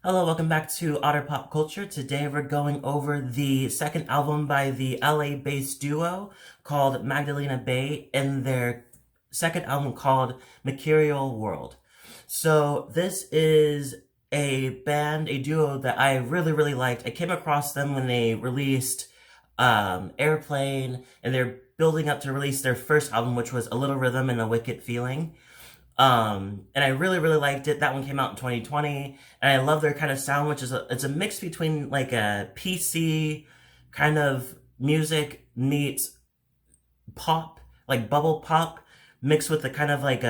Hello, welcome back to Otter Pop Culture. Today we're going over the second album by the LA-based duo called Magdalena Bay and their second album called Mercurial World. So this is a band, a duo that I really liked. I came across them when they released Airplane, and they're building up to release their first album, which was A Little Rhythm and a Wicked Feeling. And I really liked it. That one came out in 2020, and I love their kind of sound, which is it's a mix between like a PC kind of music meets pop, like bubble pop, mixed with the kind of like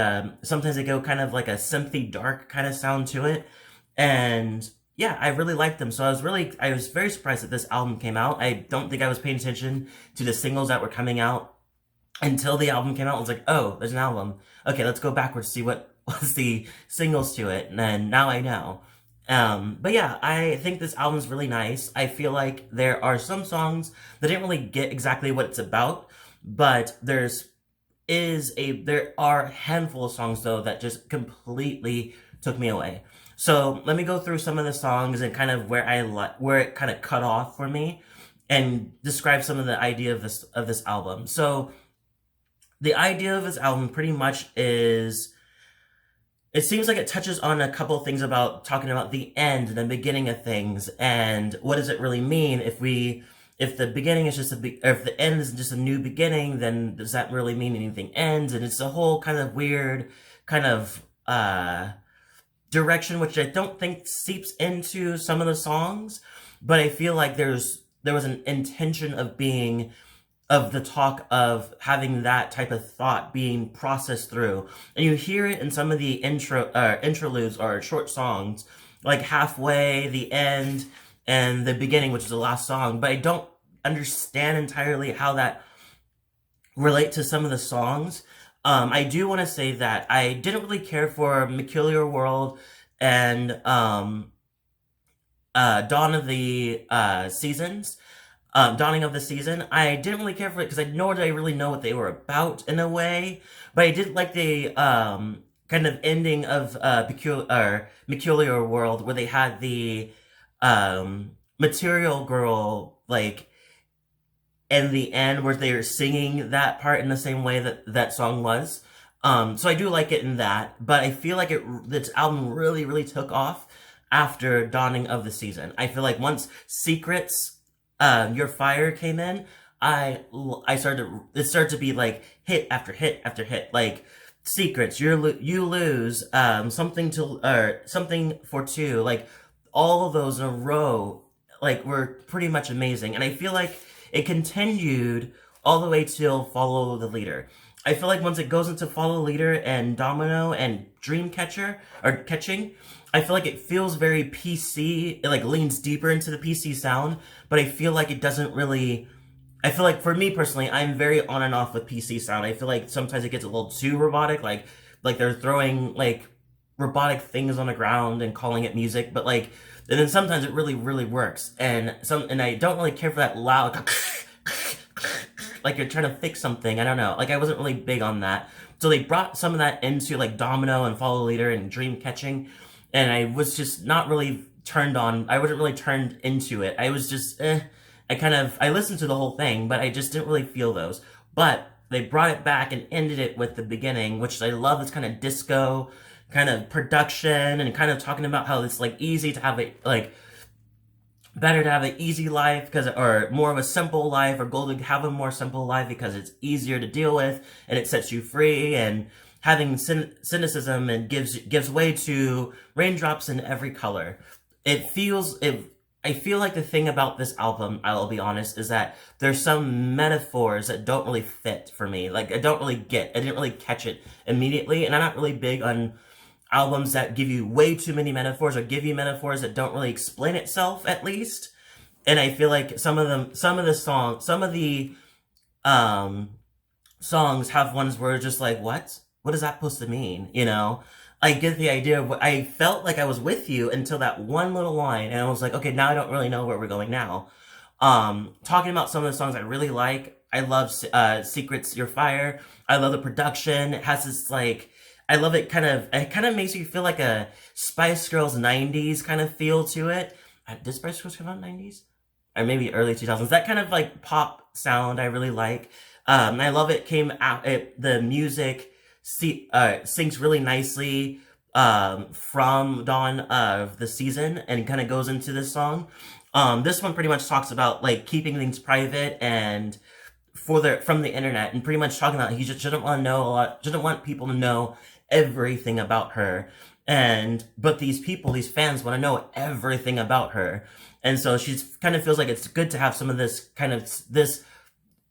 sometimes they go kind of like a synthy dark kind of sound to it. And yeah, I really liked them. So I was very surprised that this album came out. I don't think I was paying attention to the singles that were coming out until the album came out. I was like, oh, there's an album. Okay, let's go backwards, see what was the singles to it, and then now I know. But yeah, I think this album's really nice. I feel like there are some songs that didn't really get exactly what it's about, but there are a handful of songs though that just completely took me away. So let me go through some of the songs and kind of where it kind of cut off for me, and describe some of the idea of this album. So the idea of this album pretty much is, it seems like it touches on a couple of things about talking about the end and the beginning of things, and what does it really mean if the beginning is just or if the end is just a new beginning, then does that really mean anything ends? And it's a whole kind of weird kind of direction, which I don't think seeps into some of the songs, but I feel like there was an intention of the talk of having that type of thought being processed through. And you hear it in some of the interludes or short songs, like halfway, the end, and the beginning, which is the last song. But I don't understand entirely how that relate to some of the songs. I do want to say that I didn't really care for Mercurial World and Dawn of the Seasons. Dawning of the Season. I didn't really care for it because nor did I really know what they were about in a way, but I did like the kind of ending of Peculiar World, where they had the Material Girl, like in the end, where they were singing that part in the same way that that song was. So I do like it in that, but I feel like this album really took off after Dawning of the Season. I feel like once Secrets, Your Fire came in, it started to be like hit after hit after hit, like Secrets, you lose, something for two, like all of those in a row, like were pretty much amazing, and I feel like it continued all the way till Follow the Leader. I feel like once it goes into Follow Leader and Domino and Dreamcatcher or Catching, I feel like it feels very PC. It like leans deeper into the PC sound, but I feel like it doesn't really. I feel like for me personally, I'm very on and off with PC sound. I feel like sometimes it gets a little too robotic, like they're throwing like robotic things on the ground and calling it music, but like, and then sometimes it really works, and I don't really care for that loud like you're trying to fix something. I don't know. Like I wasn't really big on that. So they brought some of that into like Domino and Follow Leader and Dream Catching, and I was just not really turned on. I wasn't really turned into it. I was just I listened to the whole thing, but I just didn't really feel those. But they brought it back and ended it with the beginning, which I love. This kind of disco kind of production, and kind of talking about how it's like easy to have it, like better to have an easy life or more of a simple life, or go to have a more simple life because it's easier to deal with and it sets you free, and having cynicism and gives way to raindrops in every color. I feel like the thing about this album, I'll be honest, is that there's some metaphors that don't really fit for me. Like I didn't really catch it immediately, and I'm not really big on albums that give you way too many metaphors, or give you metaphors that don't really explain itself, at least. And I feel like some of the songs have ones where it's just like, what is that supposed to mean? You know, I get the idea of what I felt like I was with you until that one little line, and I was like, okay, now I don't really know where we're going now. Talking about some of the songs I really like, I love Secrets, Your Fire. I love the production. It has this like I love it. It kind of makes you feel like a Spice Girls '90s kind of feel to it. Did Spice Girls come out in '90s? Or maybe early 2000s? That kind of like pop sound I really like. I love it. Came out. The music syncs really nicely from dawn of the season and kind of goes into this song. This one pretty much talks about like keeping things private and from the internet, and pretty much talking about he just didn't want to know a lot, didn't want people to know everything about her. But these people, these fans want to know everything about her. And so she kind of feels like it's good to have some of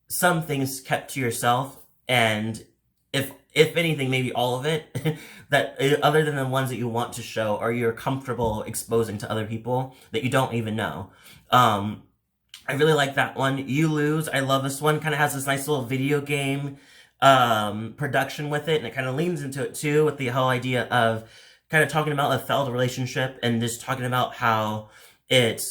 some things kept to yourself. And if anything, maybe all of it, that other than the ones that you want to show or you're comfortable exposing to other people that you don't even know. I really like that one. You Lose. I love this one. Kind of has this nice little video game production with it, and it kind of leans into it too with the whole idea of kind of talking about a failed relationship and just talking about how it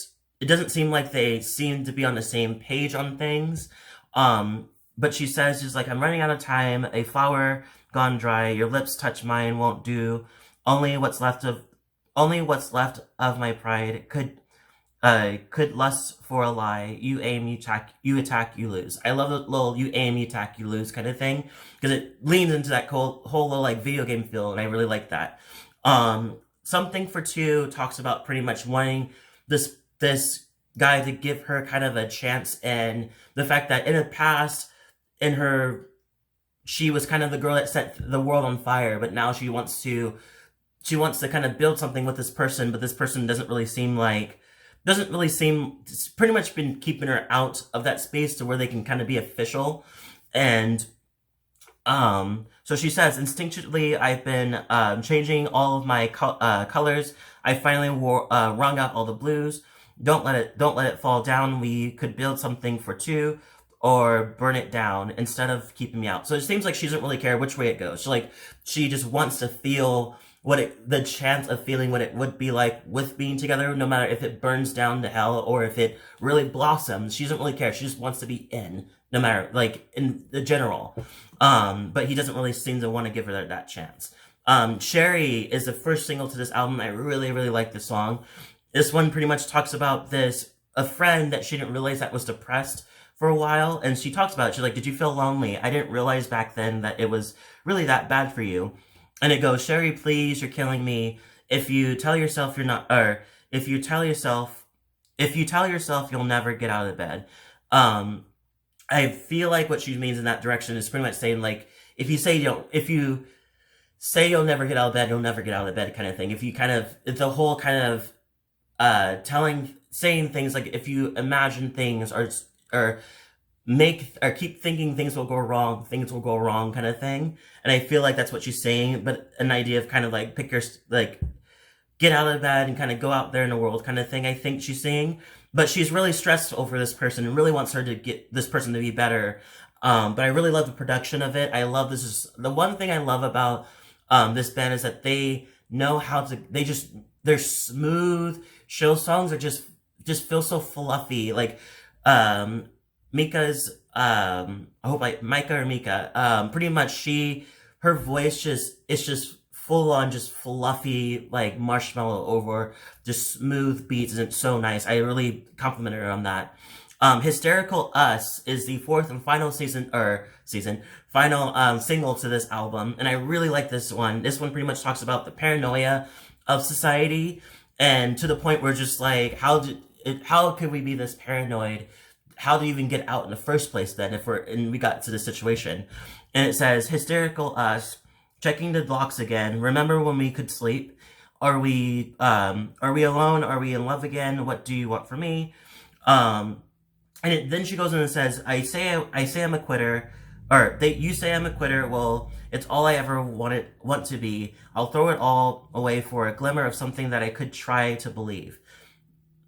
doesn't seem like they seem to be on the same page on things. But she says, she's like, I'm running out of time, a flower gone dry, your lips touch mine won't do, only what's left of my pride could lust for a lie. You aim, you attack, you lose. I love the little you aim, you attack, you lose kind of thing, because it leans into that whole little like video game feel, and I really like that. Something for Two talks about pretty much wanting this guy to give her kind of a chance, and the fact that in the past, she was kind of the girl that set the world on fire, but now she wants to kind of build something with this person, but this person doesn't really seem, it's pretty much been keeping her out of that space to where they can kind of be official. And so she says, instinctively, I've been changing all of my colors. I finally wrung out all the blues. Don't let it fall down. We could build something for two, or burn it down instead of keeping me out. So it seems like she doesn't really care which way it goes. She just wants to feel the chance of feeling what it would be like with being together, no matter if it burns down to hell or if it really blossoms. She doesn't really care. She just wants to be in, no matter, like, in the general. But he doesn't really seem to want to give her that chance. Chaeri is the first single to this album. I really, really like this song. This one pretty much talks about a friend that she didn't realize that was depressed for a while, and she talks about it. She's like, did you feel lonely? I didn't realize back then that it was really that bad for you. And it goes, Chaeri, please, you're killing me. If you tell yourself you're not, or if you tell yourself you'll never get out of bed. I feel like what she means in that direction is pretty much saying, like, if you say you'll never get out of bed, you'll never get out of bed kind of thing. If you it's a whole kind of saying things like, if you imagine things or keep thinking things will go wrong kind of thing. And I feel like that's what she's saying, but an idea of kind of like get out of bed and kind of go out there in the world kind of thing, I think she's saying. But she's really stressed over this person and really wants her to get this person to be better. But I really love the production of it. I love the one thing I love about this band is that they know how to, they're smooth. Show songs are just feel so fluffy. Like, Mika's, Mika, pretty much her voice it's just full on, just fluffy, like marshmallow over just smooth beats, and it's so nice. I really complimented her on that. Hysterical Us is the fourth and final final single to this album, and I really like this one. This one pretty much talks about the paranoia of society, and to the point where just like, how could we be this paranoid? How do you even get out in the first place then and we got to this situation? And it says, Hysterical Us, checking the locks again. Remember when we could sleep? Are we alone? Are we in love again? What do you want from me? Then she goes in and says, I say I'm a quitter, you say I'm a quitter. Well, it's all I ever want to be. I'll throw it all away for a glimmer of something that I could try to believe.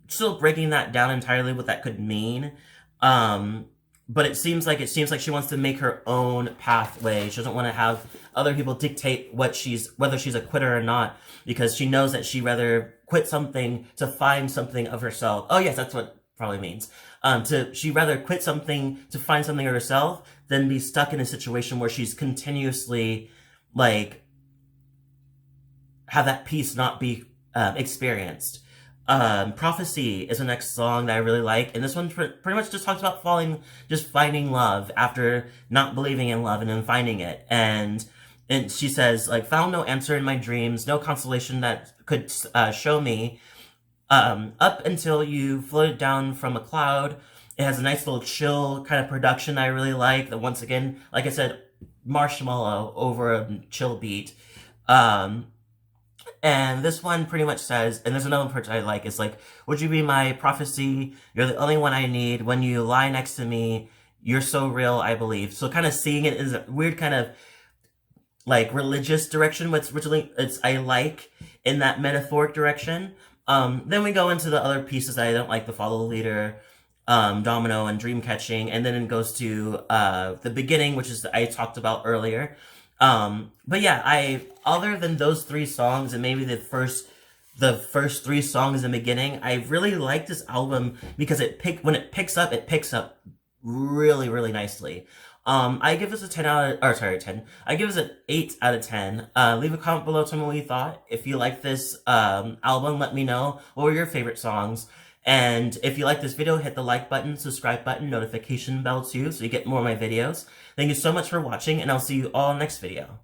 Still breaking that down entirely, what that could mean. But it seems like she wants to make her own pathway. She doesn't want to have other people dictate whether she's a quitter or not, because she knows that she'd rather quit something to find something of herself. Oh yes, that's what it probably means. She'd rather quit something to find something of herself than be stuck in a situation where she's continuously, like, have that peace not be experienced. Prophecy is the next song that I really like, and this one pretty much just talks about just finding love after not believing in love and then finding it. And she says, like, found no answer in my dreams, no consolation that could show me, up until you floated down from a cloud. It has a nice little chill kind of production I really like. That, once again, like I said, marshmallow over a chill beat. Um, and this one pretty much says, and there's another part I like, is like, would you be my prophecy? You're the only one I need. When you lie next to me, you're so real, I believe. So kind of seeing it is a weird kind of like religious direction, which I like in that metaphoric direction. Then we go into the other pieces that I don't like: the follow the leader, domino, and dream catching, and then it goes to the beginning, which is I talked about earlier. But yeah, other than those three songs and maybe the first three songs in the beginning, I really like this album because when it picks up really, really nicely. I give this a 10. I give this an 8 out of 10. Leave a comment below, tell me what you thought. If you like this album, let me know. What were your favorite songs? And if you like this video, hit the like button, subscribe button, notification bell too, so you get more of my videos. Thank you so much for watching, and I'll see you all next video.